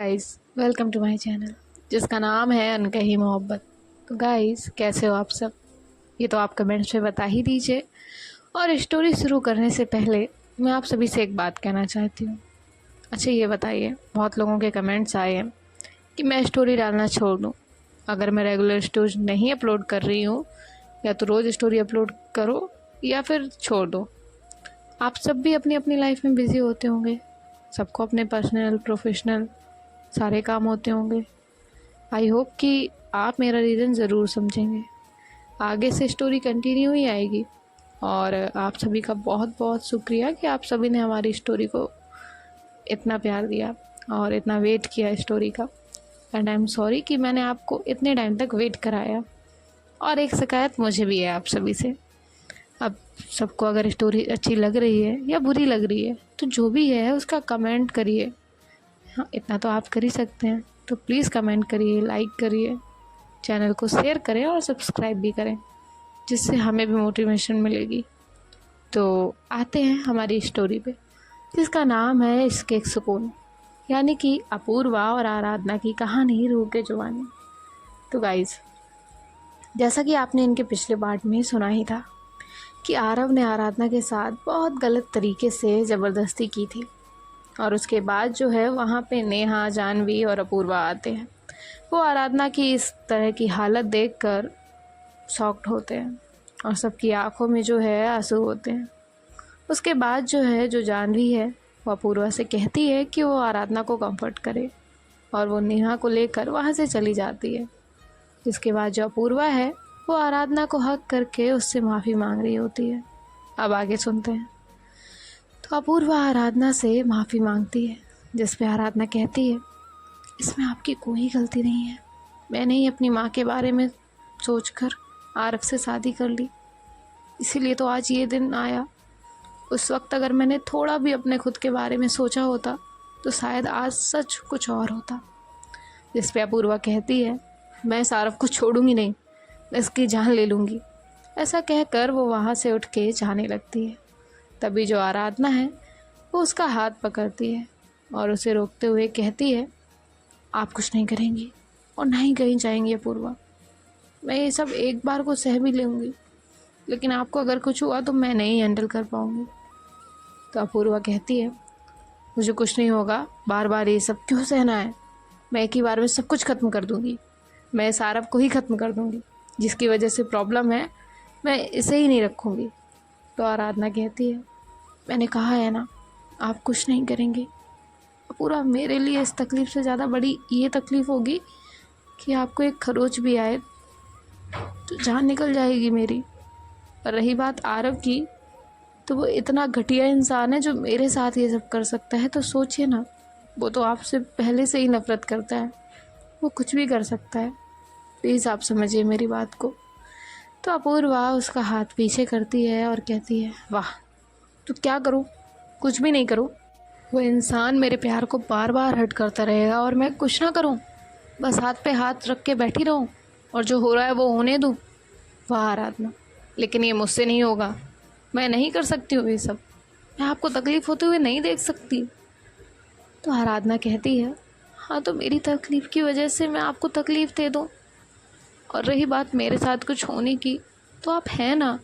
Guys, welcome to my channel जिसका नाम है अनकही मोहब्बत। तो गाइस, कैसे हो आप सब? ये तो आप कमेंट्स में बता ही दीजिए। और स्टोरी शुरू करने से पहले मैं आप सभी से एक बात कहना चाहती हूँ। अच्छा, ये बताइए, बहुत लोगों के कमेंट्स आए हैं कि मैं स्टोरी डालना छोड़ दूँ अगर मैं रेगुलर स्टोरी नहीं अपलोड कर रही हूँ, या तो रोज़ स्टोरी अपलोड करो या फिर छोड़ दो। आप सब भी अपनी अपनी लाइफ में बिज़ी होते होंगे, सबको अपने पर्सनल प्रोफेशनल सारे काम होते होंगे। आई होप कि आप मेरा रीज़न ज़रूर समझेंगे। आगे से स्टोरी कंटिन्यू ही आएगी। और आप सभी का बहुत बहुत शुक्रिया कि आप सभी ने हमारी स्टोरी को इतना प्यार दिया और इतना वेट किया स्टोरी का। एंड आई एम सॉरी कि मैंने आपको इतने टाइम तक वेट कराया। और एक शिकायत मुझे भी है आप सभी से। अब सबको अगर स्टोरी अच्छी लग रही है या बुरी लग रही है तो जो भी है उसका कमेंट करिए। हाँ, इतना तो आप कर ही सकते हैं, तो प्लीज़ कमेंट करिए, लाइक करिए, चैनल को शेयर करें और सब्सक्राइब भी करें, जिससे हमें भी मोटिवेशन मिलेगी। तो आते हैं हमारी स्टोरी पे, जिसका नाम है इसके एक सुकून, यानी कि अपूर्वा और आराधना की कहानी रूह के जुबानी। तो गाइज, जैसा कि आपने इनके पिछले पार्ट में सुना ही था कि आरव ने आराधना के साथ बहुत गलत तरीके से ज़बरदस्ती की थी। और उसके बाद जो है वहाँ पे नेहा, जानवी और अपूर्वा आते हैं। वो आराधना की इस तरह की हालत देखकर शॉक्ड होते हैं और सबकी आंखों में जो है आंसू होते हैं। उसके बाद जो है जो जानवी है वो अपूर्वा से कहती है कि वो आराधना को कंफर्ट करे, और वो नेहा को लेकर वहाँ से चली जाती है। जिसके बाद जो अपूर्वा है वो आराधना को हक करके उससे माफ़ी मांग रही होती है। अब आगे सुनते हैं। तो अपूर्वा आराधना से माफ़ी मांगती है, जिस पे आराधना कहती है, इसमें आपकी कोई गलती नहीं है। मैंने ही अपनी माँ के बारे में सोचकर आरव से शादी कर ली, इसीलिए तो आज ये दिन आया। उस वक्त अगर मैंने थोड़ा भी अपने खुद के बारे में सोचा होता तो शायद आज सच कुछ और होता। जिस पे अपूर्वा कहती है, मैं इस आरव को छोड़ूंगी नहीं, मैं इसकी जान ले लूँगी। ऐसा कहकर वो वहाँ से उठ के जाने लगती है। तभी जो आराधना है वो उसका हाथ पकड़ती है और उसे रोकते हुए कहती है, आप कुछ नहीं करेंगी और ना ही कहीं जाएंगी अपूर्वा। मैं ये सब एक बार को सह भी लूँगी, लेकिन आपको अगर कुछ हुआ तो मैं नहीं हैंडल कर पाऊँगी। तो अपूर्वा कहती है, मुझे कुछ नहीं होगा, बार बार ये सब क्यों सहना है। मैं एक ही बार में सब कुछ ख़त्म कर दूँगी। मैं इस आरव को ही ख़त्म कर दूँगी, जिसकी वजह से प्रॉब्लम है, मैं इसे ही नहीं रखूँगी। तो आराधना कहती है, मैंने कहा है ना, आप कुछ नहीं करेंगे। अपूर्वा, मेरे लिए इस तकलीफ़ से ज़्यादा बड़ी ये तकलीफ़ होगी कि आपको एक खरोच भी आए तो जान निकल जाएगी मेरी। और रही बात आरव की, तो वो इतना घटिया इंसान है जो मेरे साथ ये सब कर सकता है। तो सोचिए ना, वो तो आपसे पहले से ही नफ़रत करता है, वो कुछ भी कर सकता है। प्लीज़ आप समझिए मेरी बात को। तो अपूर्वा उसका हाथ पीछे करती है और कहती है, वाह, तो क्या करूँ? कुछ भी नहीं करूँ? वो इंसान मेरे प्यार को बार बार हर्ट करता रहेगा और मैं कुछ ना करूँ, बस हाथ पे हाथ रख के बैठी रहूँ और जो हो रहा है वो होने दूँ? वाह आराधना, लेकिन ये मुझसे नहीं होगा। मैं नहीं कर सकती हूँ ये सब। मैं आपको तकलीफ़ होते हुए नहीं देख सकती। तो आराधना कहती है, हाँ, तो मेरी तकलीफ़ की वजह से मैं आपको तकलीफ़ दे दूँ? और रही बात मेरे साथ कुछ होने की, तो आप हैं ना।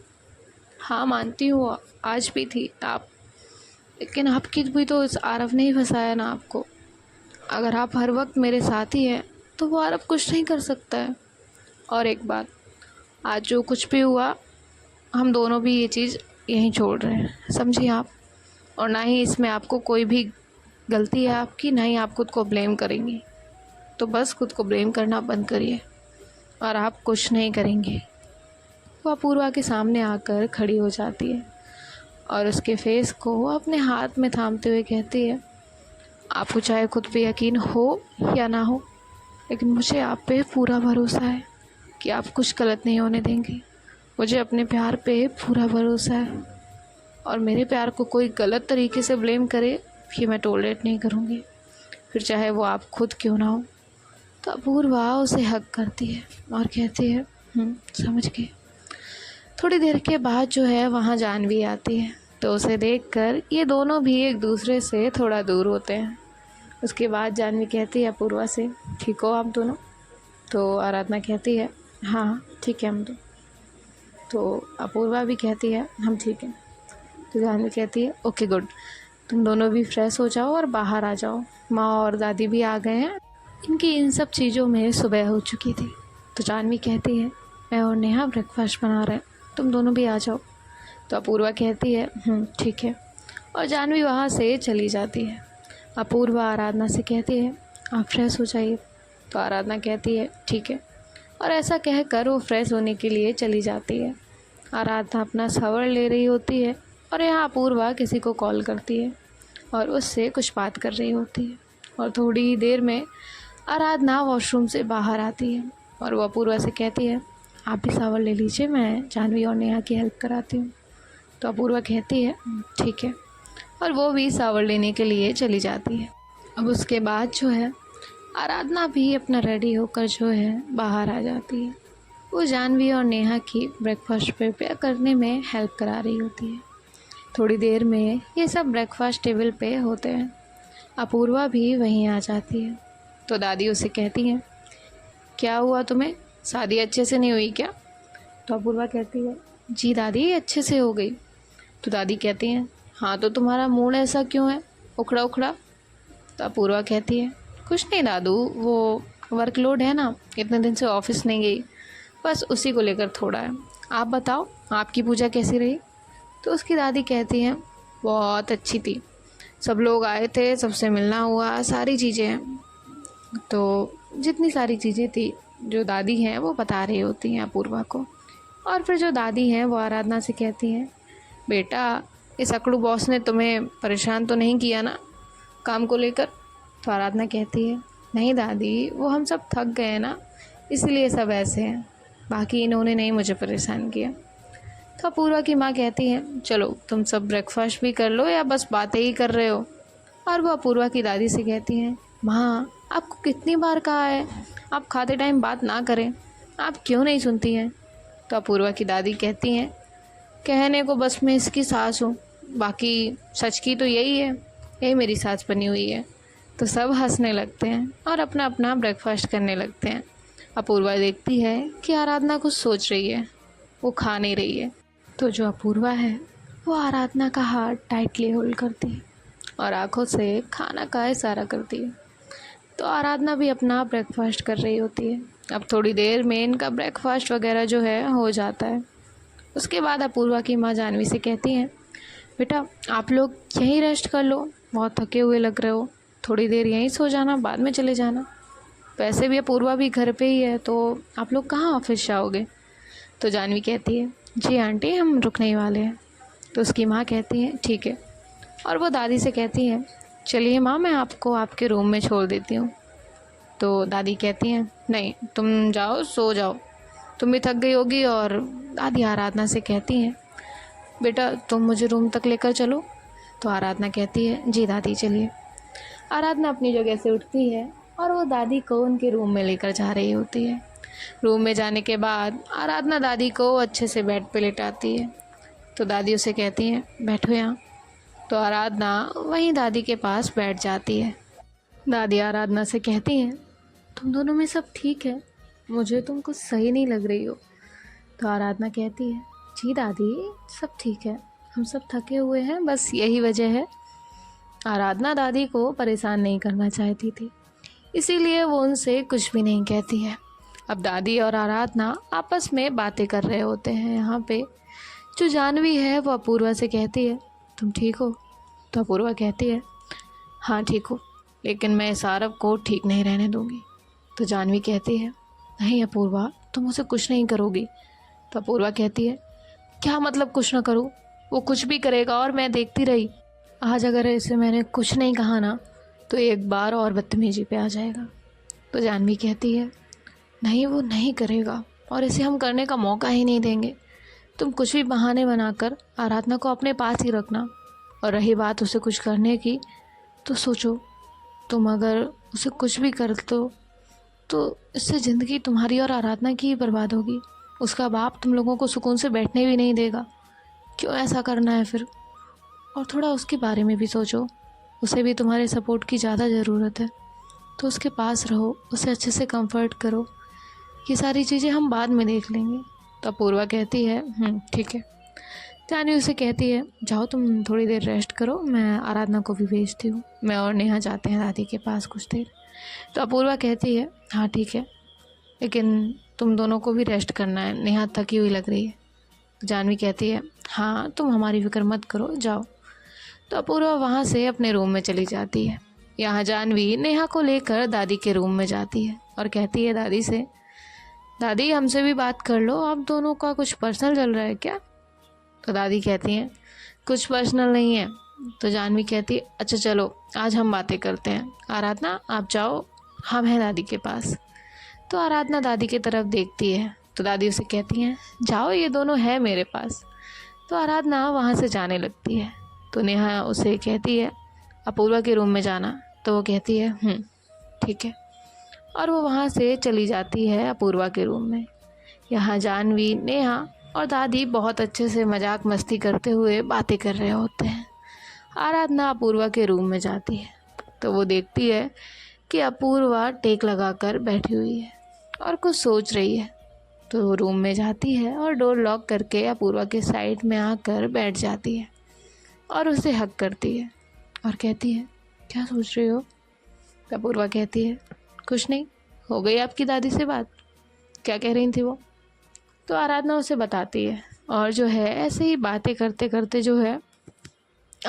हाँ, मानती हूँ, आज भी थी आप, लेकिन आपकी भी तो इस आरव ने ही फंसाया ना आपको। अगर आप हर वक्त मेरे साथ ही हैं तो वो आरव कुछ नहीं कर सकता है। और एक बात, आज जो कुछ भी हुआ, हम दोनों भी ये चीज़ यहीं छोड़ रहे हैं, समझिए आप। और ना ही इसमें आपको कोई भी गलती है आपकी, ना ही आप खुद को ब्लेम करेंगी। तो बस खुद को ब्लेम करना बंद करिए और आप कुछ नहीं करेंगे। वो अपूर्वा के सामने आकर खड़ी हो जाती है और उसके फेस को अपने हाथ में थामते हुए कहती है, आपको चाहे खुद पे यकीन हो या ना हो, लेकिन मुझे आप पे पूरा भरोसा है कि आप कुछ गलत नहीं होने देंगे। मुझे अपने प्यार पे पूरा भरोसा है और मेरे प्यार को कोई गलत तरीके से ब्लेम करे ये मैं टॉलरेट नहीं करूँगी, फिर चाहे वो आप खुद क्यों ना हो। तो अपूर्वा उसे हक करती है और कहती है, समझ गई। थोड़ी देर के बाद जो है वहाँ जानवी आती है, तो उसे देखकर ये दोनों भी एक दूसरे से थोड़ा दूर होते हैं उसके बाद जानवी कहती है अपूर्वा से, ठीक हो आप दोनों? तो आराधना कहती है हाँ ठीक है हम तो अपूर्वा भी कहती है हम ठीक हैं। तो जानवी कहती है ओके गुड, तुम दोनों भी फ्रेश हो जाओ और बाहर आ जाओ, माँ और दादी भी आ गए हैं। इनकी इन सब चीज़ों में सुबह हो चुकी थी। तो जानवी कहती है मैं और नेहा ब्रेकफास्ट बना रहे हैं, तुम दोनों भी आ जाओ। तो अपूर्वा कहती है ठीक है, और जानवी वहाँ से चली जाती है। अपूर्वा आराधना से कहती है आप फ्रेश हो जाइए। तो आराधना कहती है ठीक है, और ऐसा कहकर वो फ्रेश होने के लिए चली जाती है। आराधना अपना शावर ले रही होती है और यहाँ अपूर्वा किसी को कॉल करती है और उससे कुछ बात कर रही होती है। और थोड़ी ही देर में आराधना वॉशरूम से बाहर आती है और वो अपूर्वा से कहती है आप भी शावर ले लीजिए, मैं जानवी और नेहा की हेल्प कराती हूँ। तो अपूर्वा कहती है ठीक है, और वो भी शावर लेने के लिए चली जाती है। अब उसके बाद जो है आराधना भी अपना रेडी होकर जो है बाहर आ जाती है। वो जानवी और नेहा की ब्रेकफास्ट प्रिपेयर करने में हेल्प करा रही होती है। थोड़ी देर में ये सब ब्रेकफास्ट टेबल पे होते हैं। अपूर्वा भी वहीं आ जाती है। तो दादी उसे कहती है क्या हुआ तुम्हें, शादी अच्छे से नहीं हुई क्या? तो अपूर्वा कहती है जी दादी अच्छे से हो गई। तो दादी कहती हैं हाँ तो तुम्हारा मूड ऐसा क्यों है, उखड़ा उखड़ा? तो अपूर्वा कहती है कुछ नहीं दादू, वो वर्कलोड है ना, इतने दिन से ऑफिस नहीं गई, बस उसी को लेकर थोड़ा है। आप बताओ आपकी पूजा कैसी रही? तो उसकी दादी कहती हैं बहुत अच्छी थी, सब लोग आए थे, सबसे मिलना हुआ, सारी चीज़ें हैं। तो जितनी सारी चीज़ें थी जो दादी हैं वो बता रही होती हैं अपूर्वा को। और फिर जो दादी हैं वो आराधना से कहती हैं बेटा इस अकड़ू बॉस ने तुम्हें परेशान तो नहीं किया ना काम को लेकर? तो आराधना कहती है नहीं दादी, वो हम सब थक गए हैं ना, इसलिए सब ऐसे हैं, बाकी इन्होंने नहीं मुझे परेशान किया। तो अपूर्वा की माँ कहती है चलो तुम सब ब्रेकफास्ट भी कर लो या बस बातें ही कर रहे हो? और वो अपूर्वा की दादी से कहती हैं माँ आपको कितनी बार कहा है आप खाते टाइम बात ना करें, आप क्यों नहीं सुनती हैं? तो अपूर्वा की दादी कहती हैं कहने को बस मैं इसकी सास हूँ, बाकी सच की तो यही है, यही मेरी सास बनी हुई है। तो सब हंसने लगते हैं और अपना अपना ब्रेकफास्ट करने लगते हैं। अपूर्वा देखती है कि आराधना कुछ सोच रही है, वो खा नहीं रही है। तो जो अपूर्वा है वो आराधना का हाथ टाइटली होल्ड करती है और आंखों से खाना का इशारा करती है। तो आराधना भी अपना ब्रेकफास्ट कर रही होती है। अब थोड़ी देर में इनका ब्रेकफास्ट वगैरह जो है हो जाता है। उसके बाद अपूर्वा की माँ जानवी से कहती हैं बेटा आप लोग यहीं रेस्ट कर लो, बहुत थके हुए लग रहे हो, थोड़ी देर यहीं सो जाना, बाद में चले जाना। वैसे भी अपूर्वा भी घर पे ही है, तो आप लोग कहाँ ऑफिस जाओगे? तो जानवी कहती है जी आंटी हम रुकने ही वाले हैं। तो उसकी माँ कहती है ठीक है, और वो दादी से कहती है चलिए माँ मैं आपको आपके रूम में छोड़ देती हूँ। तो दादी कहती हैं नहीं तुम जाओ सो जाओ, तुम भी थक गई होगी। और दादी आराधना से कहती हैं बेटा तुम मुझे रूम तक लेकर चलो। तो आराधना कहती है जी दादी चलिए। आराधना अपनी जगह से उठती है और वो दादी को उनके रूम में लेकर जा रही होती है। रूम में जाने के बाद आराधना दादी को अच्छे से बेड पे लेटाती है। तो दादी उसे कहती हैं बैठो यहाँ। तो आराधना वहीं दादी के पास बैठ जाती है। दादी आराधना से कहती हैं तुम दोनों में सब ठीक है, मुझे तुम कुछ सही नहीं लग रही हो। तो आराधना कहती है जी दादी सब ठीक है, हम सब थके हुए हैं, बस यही वजह है। आराधना दादी को परेशान नहीं करना चाहती थी, इसीलिए वो उनसे कुछ भी नहीं कहती है। अब दादी और आराधना आपस में बातें कर रहे होते हैं। यहाँ पे जो जानवी है वो अपूर्वा से कहती है तुम ठीक हो? तो अपूर्वा कहती है हाँ ठीक हो, लेकिन मैं इस आरव को ठीक नहीं रहने दूंगी। तो जानवी कहती है नहीं अपूर्वा तुम उसे कुछ नहीं करोगी। तो अपूर्वा कहती है क्या मतलब कुछ ना करूँ, वो कुछ भी करेगा और मैं देखती रही। आज अगर इसे मैंने कुछ नहीं कहा ना तो एक बार और बदतमीजी पे आ जाएगा। तो जानवी कहती है नहीं वो नहीं करेगा और इसे हम करने का मौका ही नहीं देंगे। तुम कुछ भी बहाने बनाकर आराधना को अपने पास ही रखना, और रही बात उसे कुछ करने की तो सोचो तुम अगर उसे कुछ भी कर दो तो इससे ज़िंदगी तुम्हारी और आराधना की ही बर्बाद होगी। उसका बाप तुम लोगों को सुकून से बैठने भी नहीं देगा। क्यों ऐसा करना है फिर? और थोड़ा उसके बारे में भी सोचो, उसे भी तुम्हारे सपोर्ट की ज़्यादा ज़रूरत है, तो उसके पास रहो, उसे अच्छे से कंफर्ट करो। ये सारी चीज़ें हम बाद में देख लेंगे। तो अपूर्वा कहती है ठीक है। जान्हवी उसे कहती है जाओ तुम थोड़ी देर रेस्ट करो, मैं आराधना को भी भेजती हूँ, मैं और नेहा जाते हैं दादी के पास कुछ देर। तो अपूर्वा कहती है हाँ ठीक है, लेकिन तुम दोनों को भी रेस्ट करना है, नेहा थकी हुई लग रही है। जान्हवी कहती है हाँ तुम हमारी फिक्र मत करो, जाओ। तो अपूर्वा वहाँ से अपने रूम में चली जाती है। यहाँ जान्हवी नेहा को लेकर दादी के रूम में जाती है और कहती है दादी से, दादी हमसे भी बात कर लो, आप दोनों का कुछ पर्सनल चल रहा है क्या? तो दादी कहती हैं कुछ पर्सनल नहीं है। तो जान्हवी कहती है अच्छा चलो आज हम बातें करते हैं, आराधना आप जाओ, हम हैं दादी के पास। तो आराधना दादी की तरफ देखती है तो दादी उसे कहती हैं जाओ ये दोनों है मेरे पास। तो आराधना वहाँ से जाने लगती है। तो नेहा उसे कहती है अपूर्वा के रूम में जाना। तो वो कहती है ठीक है, और वो वहाँ से चली जाती है अपूर्वा के रूम में। यहाँ जान्हवी, नेहा और दादी बहुत अच्छे से मजाक मस्ती करते हुए बातें कर रहे होते हैं। आराधना अपूर्वा के रूम में जाती है तो वो देखती है कि अपूर्वा टेक लगाकर बैठी हुई है और कुछ सोच रही है। तो वो रूम में जाती है और डोर लॉक करके अपूर्वा के साइड में आकर बैठ जाती है और उसे हक करती है और कहती है क्या सोच रही हो? तो अपूर्वा कहती है कुछ नहीं, हो गई आपकी दादी से बात? क्या कह रही थी वो? तो आराधना उसे बताती है और जो है ऐसे ही बातें करते करते जो है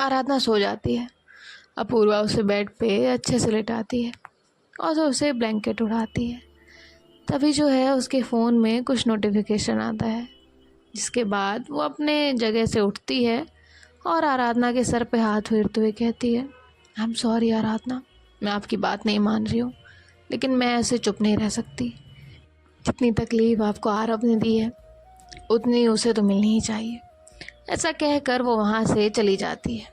आराधना सो जाती है। अपूर्वा उसे बेड पे अच्छे से लेटाती है और तो उसे ब्लैंकेट उड़ाती है। तभी जो है उसके फ़ोन में कुछ नोटिफिकेशन आता है, जिसके बाद वो अपने जगह से उठती है और आराधना के सर पे हाथ फेरते हुए कहती है आई एम सॉरी आराधना, मैं आपकी बात नहीं मान रही हूँ, लेकिन मैं ऐसे चुप नहीं रह सकती। जितनी तकलीफ़ आपको आरव ने दी है उतनी उसे तो मिलनी ही चाहिए। ऐसा कहकर वो वहाँ से चली जाती है।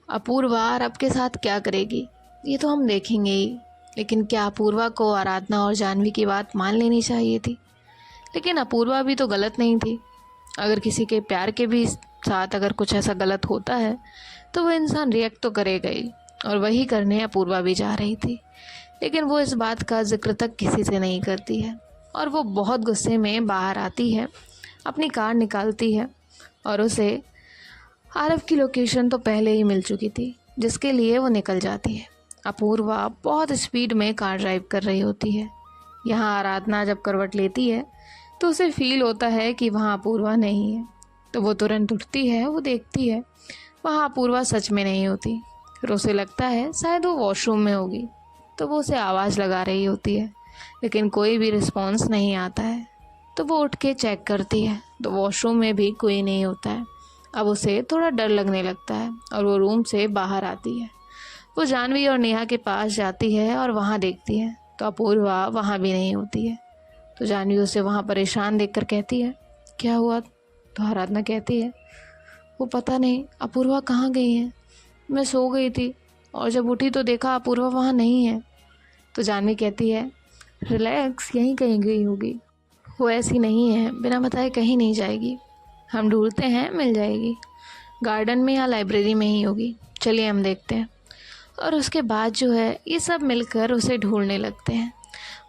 अपूर्वा आरव के साथ क्या करेगी ये तो हम देखेंगे ही, लेकिन क्या अपूर्वा को आराधना और जाह्नवी की बात मान लेनी चाहिए थी? लेकिन अपूर्वा भी तो गलत नहीं थी। अगर किसी के प्यार के भी साथ अगर कुछ ऐसा गलत होता है तो वो इंसान रिएक्ट तो करेगा ही, और वही करने अपूर्वा भी जा रही थी। लेकिन वो इस बात का जिक्र तक किसी से नहीं करती है और वो बहुत गुस्से में बाहर आती है, अपनी कार निकालती है और उसे आरव की लोकेशन तो पहले ही मिल चुकी थी, जिसके लिए वो निकल जाती है। अपूर्वा बहुत स्पीड में कार ड्राइव कर रही होती है। यहाँ आराधना जब करवट लेती है तो उसे फील होता है कि वहाँ अपूर्वा नहीं है, तो वो तुरंत उठती है, वो देखती है वहाँ अपूर्वा सच में नहीं होती। फिर उसे लगता है शायद वो वॉशरूम में होगी, तो वो उसे आवाज़ लगा रही होती है, लेकिन कोई भी रिस्पॉन्स नहीं आता है। तो वो उठ के चेक करती है तो वॉशरूम में भी कोई नहीं होता है। अब उसे थोड़ा डर लगने लगता है और वो रूम से बाहर आती है। वो जाह्नवी और नेहा के पास जाती है और वहाँ देखती है तो अपूर्वा वहाँ भी नहीं होती है। तो जाह्नवी उसे वहाँ परेशान देखकर कहती है क्या हुआ? तो आराधना कहती है वो पता नहीं अपूर्वा कहाँ गई है, मैं सो गई थी और जब उठी तो देखा अपूर्वा वहाँ नहीं है। तो जाह्नवी कहती है रिलैक्स, यहीं कहीं गई होगी, वो ऐसी नहीं है, बिना बताए कहीं नहीं जाएगी, हम ढूंढते हैं, मिल जाएगी, गार्डन में या लाइब्रेरी में ही होगी, चलिए हम देखते हैं। और उसके बाद जो है ये सब मिलकर उसे ढूंढने लगते हैं।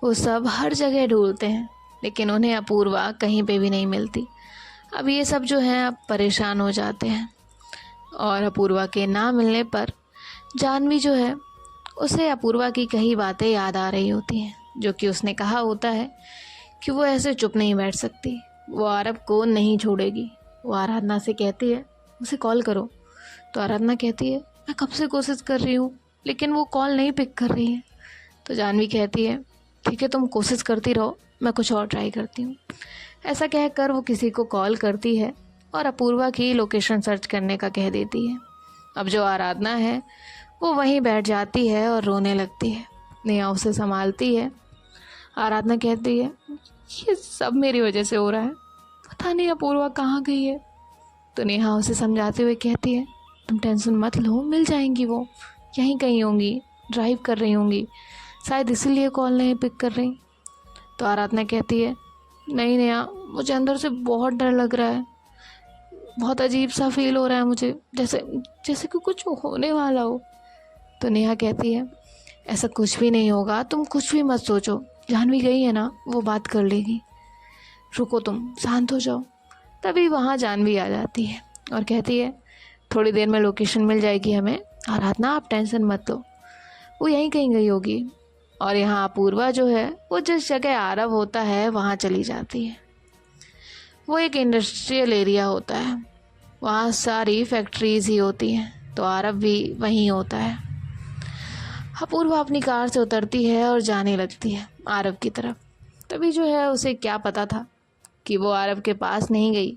वो सब हर जगह ढूंढते हैं, लेकिन उन्हें अपूर्वा कहीं पे भी नहीं मिलती। अब ये सब जो है अब परेशान हो जाते हैं और अपूर्वा के ना मिलने पर जाह्नवी जो है उसे अपूर्वा की कई बातें याद आ रही होती हैं, जो कि उसने कहा होता है कि वो ऐसे चुप नहीं बैठ सकती, वो आरव को नहीं छोड़ेगी। वो आराधना से कहती है उसे कॉल करो। तो आराधना कहती है मैं कब से कोशिश कर रही हूँ, लेकिन वो कॉल नहीं पिक कर रही है। तो जाह्नवी कहती है ठीक है तुम कोशिश करती रहो, मैं कुछ और ट्राई करती हूँ। ऐसा कहकर वो किसी को कॉल करती है और अपूर्वा की लोकेशन सर्च करने का कह देती है। अब जो आराधना है वो वहीं बैठ जाती है और रोने लगती है। नेहा उसे संभालती है। आराधना कहती है ये सब मेरी वजह से हो रहा है, पता नहीं अपूर्वा कहाँ गई है। तो नेहा उसे समझाते हुए कहती है तुम टेंशन मत लो, मिल जाएंगी, वो यहीं कहीं होंगी, ड्राइव कर रही होंगी, शायद इसीलिए कॉल नहीं पिक कर रही। तो आराधना कहती है नहीं नेहा, मुझे अंदर से बहुत डर लग रहा है, बहुत अजीब सा फील हो रहा है मुझे, जैसे कि कुछ होने वाला हो। तो नेहा कहती है ऐसा कुछ भी नहीं होगा, तुम कुछ भी मत सोचो, जाह्नवी गई है ना, वो बात कर लेगी, रुको तुम शांत हो जाओ। तभी वहाँ जाह्नवी आ जाती है और कहती है थोड़ी देर में लोकेशन मिल जाएगी हमें, आराधना आप टेंशन मत लो, वो यहीं कहीं गई होगी। और यहाँ अपूर्वा जो है वो जिस जगह आरव होता है वहाँ चली जाती है। वो एक इंडस्ट्रियल एरिया होता है, वहाँ सारी फैक्ट्रीज ही होती हैं, तो आरव भी वहीं होता है। अपूर्वा अपनी कार से उतरती है और जाने लगती है आरव की तरफ। तभी जो है उसे क्या पता था कि वो आरव के पास नहीं गई,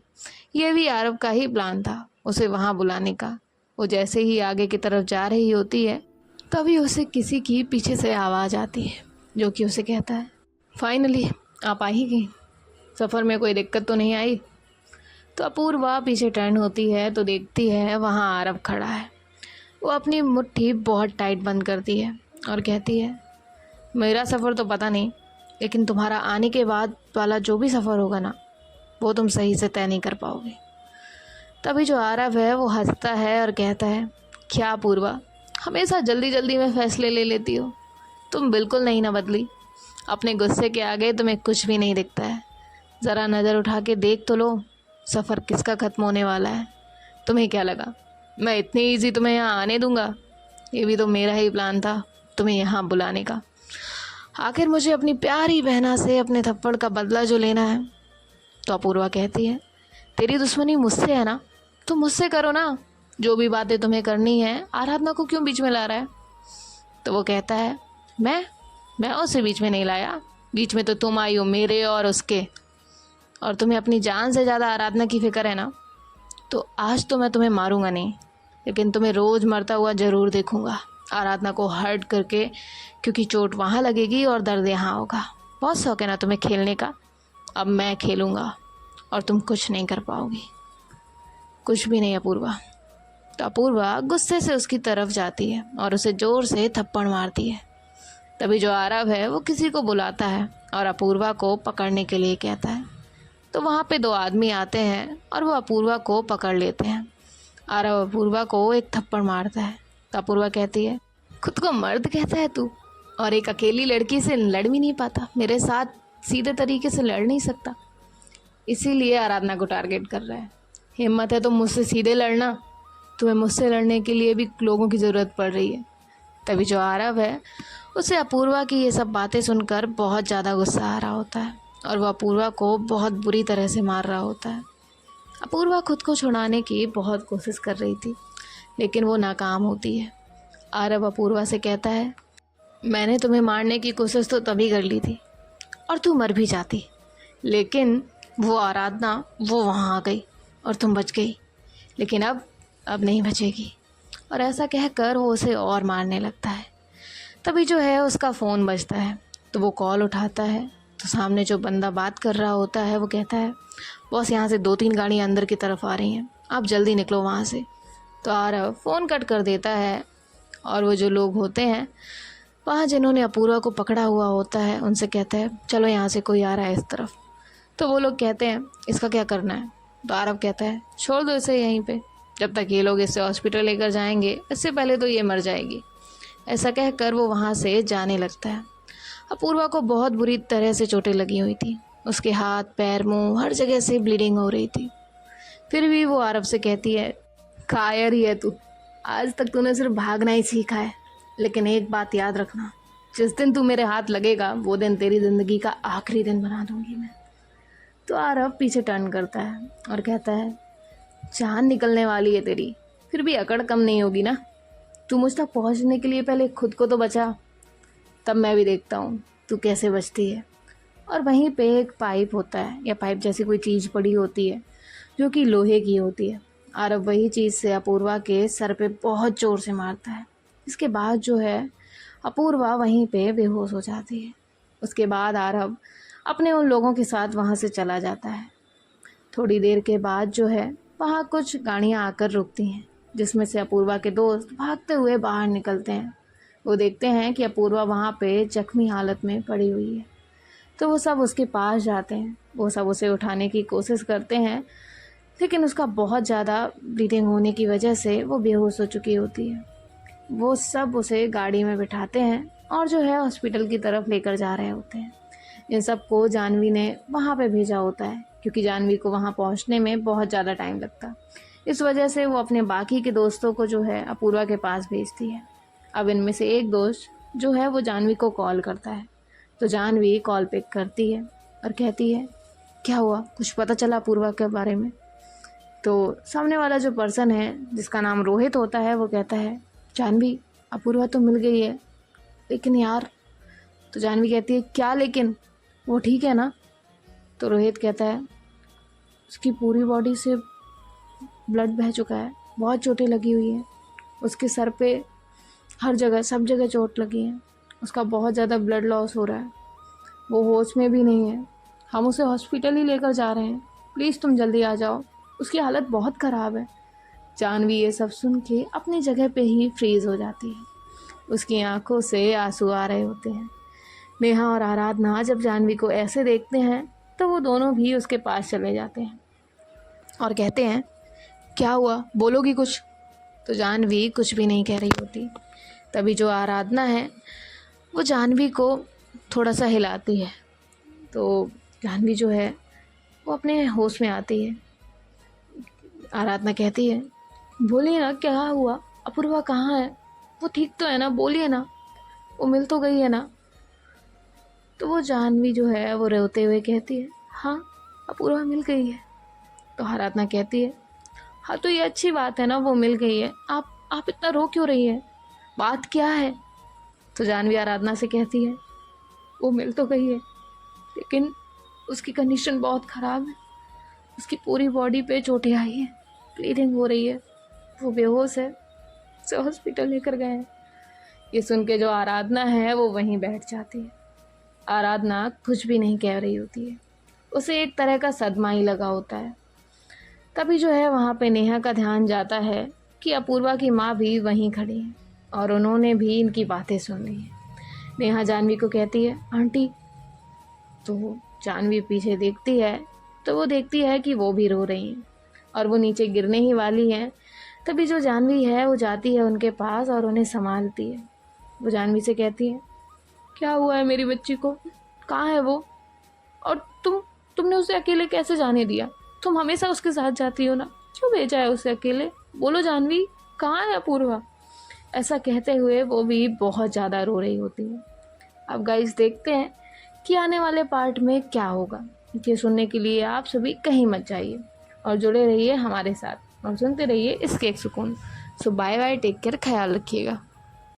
ये भी आरव का ही प्लान था उसे वहाँ बुलाने का। वो जैसे ही आगे की तरफ जा रही होती है तभी उसे किसी की पीछे से आवाज़ आती है जो कि उसे कहता है फाइनली आप आ ही गई, सफ़र में कोई दिक्कत तो नहीं आई। तो अपूर्वा पीछे टर्न होती है तो देखती है वहाँ आरव खड़ा है। वो अपनी मुट्ठी बहुत टाइट बंद करती है और कहती है मेरा सफ़र तो पता नहीं, लेकिन तुम्हारा आने के बाद वाला जो भी सफ़र होगा ना, वो तुम सही से तय नहीं कर पाओगे। तभी जो आरव है वो हंसता है और कहता है क्या अपूर्वा, हमेशा जल्दी जल्दी में फ़ैसले ले लेती हो, तुम बिल्कुल नहीं ना बदली, अपने गुस्से के आगे तुम्हें कुछ भी नहीं दिखता है। ज़रा नज़र उठा के देख तो लो, सफ़र किसका ख़त्म होने वाला है। तुम्हें क्या लगा मैं इतनी ईजी तुम्हें यहाँ आने दूँगा? ये भी तो मेरा ही प्लान था तुम्हें यहाँ बुलाने का। आखिर मुझे अपनी प्यारी बहना से अपने थप्पड़ का बदला जो लेना है। तो अपूर्वा कहती है तेरी दुश्मनी मुझसे है ना, तो मुझसे करो ना, जो भी बातें तुम्हें करनी है, आराधना को क्यों बीच में ला रहा है? तो वो कहता है मैं उसे बीच में नहीं लाया, बीच में तो तुम आई हो मेरे और उसके, और तुम्हें अपनी जान से ज़्यादा आराधना की फिक्र है ना। तो आज तो मैं तुम्हें मारूंगा नहीं, लेकिन तुम्हें रोज़ मरता हुआ ज़रूर देखूंगा आराधना को हर्ट करके, क्योंकि चोट वहाँ लगेगी और दर्द यहाँ होगा। बहुत शौक है ना तुम्हें खेलने का, अब मैं खेलूँगा और तुम कुछ नहीं कर पाओगी, कुछ भी नहीं अपूर्वा। तो अपूर्वा गुस्से से उसकी तरफ जाती है और उसे ज़ोर से थप्पड़ मारती है। तभी जो आरव है वो किसी को बुलाता है और अपूर्वा को पकड़ने के लिए कहता है। तो वहाँ पे दो आदमी आते हैं और वो अपूर्वा को पकड़ लेते हैं। आरव अपूर्वा को एक थप्पड़ मारता है। तो अपूर्वा कहती है खुद को मर्द कहता है तू, और एक अकेली लड़की से लड़ भी नहीं पाता, मेरे साथ सीधे तरीके से लड़ नहीं सकता, इसीलिए आराधना को टारगेट कर रहा है। हिम्मत है तो मुझसे सीधे लड़ना, तुम्हें मुझसे लड़ने के लिए भी लोगों की ज़रूरत पड़ रही है। तभी जो आरव है उसे अपूर्वा की ये सब बातें सुनकर बहुत ज़्यादा गुस्सा आ रहा होता है और वह अपूर्वा को बहुत बुरी तरह से मार रहा होता है। अपूर्वा खुद को छुड़ाने की बहुत कोशिश कर रही थी, लेकिन वो नाकाम होती है। आरव अपूर्वा से कहता है मैंने तुम्हें मारने की कोशिश तो तभी कर ली थी और तू मर भी जाती, लेकिन वो आराधना वो वहाँ आ गई और तुम बच गई, लेकिन अब नहीं बचेगी। और ऐसा कहकर वो उसे और मारने लगता है। तभी जो है उसका फ़ोन बजता है, तो वो कॉल उठाता है। तो सामने जो बंदा बात कर रहा होता है वो कहता है बॉस यहाँ से 2-3 गाड़ियाँ अंदर की तरफ आ रही हैं, आप जल्दी निकलो वहाँ से। तो आरव फ़ोन कट कर देता है और वो जो लोग होते हैं वहाँ जिन्होंने अपूर्वा को पकड़ा हुआ होता है उनसे कहता है चलो यहाँ से कोई आ रहा है इस तरफ। तो वो लोग कहते हैं इसका क्या करना है? तो आरव कहता है छोड़ दो इसे यहीं पे, जब तक ये लोग इसे हॉस्पिटल लेकर जाएंगे इससे पहले तो ये मर जाएगी। ऐसा कहकर वो वहाँ से जाने लगता है। अपूर्वा को बहुत बुरी तरह से चोटें लगी हुई थी, उसके हाथ पैर मुंह हर जगह से ब्लीडिंग हो रही थी। फिर भी वो आरव से कहती है कायर ही है तू, आज तक तूने सिर्फ भागना ही सीखा है, लेकिन एक बात याद रखना, जिस दिन तू मेरे हाथ लगेगा वो दिन तेरी ज़िंदगी का आखिरी दिन बना दूंगी मैं। तो आरव पीछे टर्न करता है और कहता है जान निकलने वाली है तेरी, फिर भी अकड़ कम नहीं होगी ना। तू मुझ तक पहुंचने के लिए पहले खुद को तो बचा, तब मैं भी देखता हूँ तू कैसे बचती है। और वहीं पे एक पाइप होता है या पाइप जैसी कोई चीज़ पड़ी होती है जो कि लोहे की होती है। आरव वही चीज़ से अपूर्वा के सर पे बहुत ज़ोर से मारता है। इसके बाद जो है अपूर्वा वहीं पे बेहोश हो जाती है। उसके बाद आरव अपने उन लोगों के साथ वहाँ से चला जाता है। थोड़ी देर के बाद जो है वहाँ कुछ गाड़ियाँ आकर रुकती हैं, जिसमें से अपूर्वा के दोस्त भागते हुए बाहर निकलते हैं। वो देखते हैं कि अपूर्वा वहाँ पे जख्मी हालत में पड़ी हुई है, तो वो सब उसके पास जाते हैं। वो सब उसे उठाने की कोशिश करते हैं, लेकिन उसका बहुत ज़्यादा ब्लीडिंग होने की वजह से वो बेहोश हो चुकी होती है। वो सब उसे गाड़ी में बिठाते हैं और जो है हॉस्पिटल की तरफ लेकर जा रहे होते हैं। इन सबको जानवी ने वहाँ पे भेजा होता है क्योंकि जानवी को वहाँ पहुँचने में बहुत ज़्यादा टाइम लगता। इस वजह से वो अपने बाकी के दोस्तों को जो है अपूर्वा के पास भेजती है। अब इनमें से एक दोस्त जो है वो जानवी को कॉल करता है, तो जानवी कॉल पिक करती है और कहती है, क्या हुआ, कुछ पता चला अपूर्वा के बारे में? तो सामने वाला जो पर्सन है जिसका नाम रोहित होता है वो कहता है, जानवी अपूर्वा तो मिल गई है, लेकिन यार। तो जानवी कहती है, क्या लेकिन, वो ठीक है ना? तो रोहित कहता है, उसकी पूरी बॉडी से ब्लड बह चुका है, बहुत चोटें लगी हुई हैं, उसके सर पे हर जगह सब जगह चोट लगी है, उसका बहुत ज़्यादा ब्लड लॉस हो रहा है, वो होश में भी नहीं है, हम उसे हॉस्पिटल ही लेकर जा रहे हैं, प्लीज़ तुम जल्दी आ जाओ, उसकी हालत बहुत ख़राब है। जानवी ये सब सुन के अपनी जगह पे ही फ्रीज़ हो जाती है, उसकी आंखों से आंसू आ रहे होते हैं। नेहा और आराधना जब जानवी को ऐसे देखते हैं तो वो दोनों भी उसके पास चले जाते हैं और कहते हैं, क्या हुआ, बोलोगी कुछ? तो जानवी कुछ भी नहीं कह रही होती। तभी जो आराधना है वो जानवी को थोड़ा सा हिलाती है, तो जानवी जो है वो अपने होश में आती है। आराधना कहती है, बोलिए ना, क्या हुआ, अपूर्वा कहाँ है, वो ठीक तो है ना, बोलिए ना, वो मिल तो गई है ना? तो वो जानवी जो है वो रोते हुए कहती है, हाँ अपूर्वा मिल गई है। तो आराधना कहती है, हाँ तो ये अच्छी बात है ना, वो मिल गई है, आप इतना रो क्यों रही है, बात क्या है? तो जानवी आराधना से कहती है, वो मिल तो गई है, लेकिन उसकी कंडीशन बहुत ख़राब है, उसकी पूरी बॉडी पे चोटें आई हैं, ब्लीडिंग हो रही है, वो बेहोश है, उसे हॉस्पिटल लेकर गए हैं। ये सुन के जो आराधना है वो वहीं बैठ जाती है। आराधना कुछ भी नहीं कह रही होती है, उसे एक तरह का सदमा ही लगा होता है। तभी जो है वहाँ पे नेहा का ध्यान जाता है कि अपूर्वा की माँ भी वहीं खड़ी है और उन्होंने भी इनकी बातें सुन ली हैं। नेहा जानवी को कहती है, आंटी। तो जानवी पीछे देखती है तो वो देखती है कि वो भी रो रही हैं और वो नीचे गिरने ही वाली हैं। तभी जो जानवी है वो जाती है उनके पास और उन्हें संभालती है। वो जानवी से कहती है, क्या हुआ है मेरी बच्ची को, कहाँ है वो, और तुमने उसे अकेले कैसे जाने दिया? तुम हमेशा उसके साथ जाती हो ना, क्यों भेजा है उसे अकेले? बोलो जानवी, कहाँ है अपूर्वा? ऐसा कहते हुए वो भी बहुत ज़्यादा रो रही होती है। अब गाइस देखते हैं कि आने वाले पार्ट में क्या होगा। ये सुनने के लिए आप सभी कहीं मत जाइए और जुड़े रहिए हमारे साथ और सुनते रहिए इसके एक सुकून। सो बाय बाय, टेक केयर, ख्याल रखिएगा।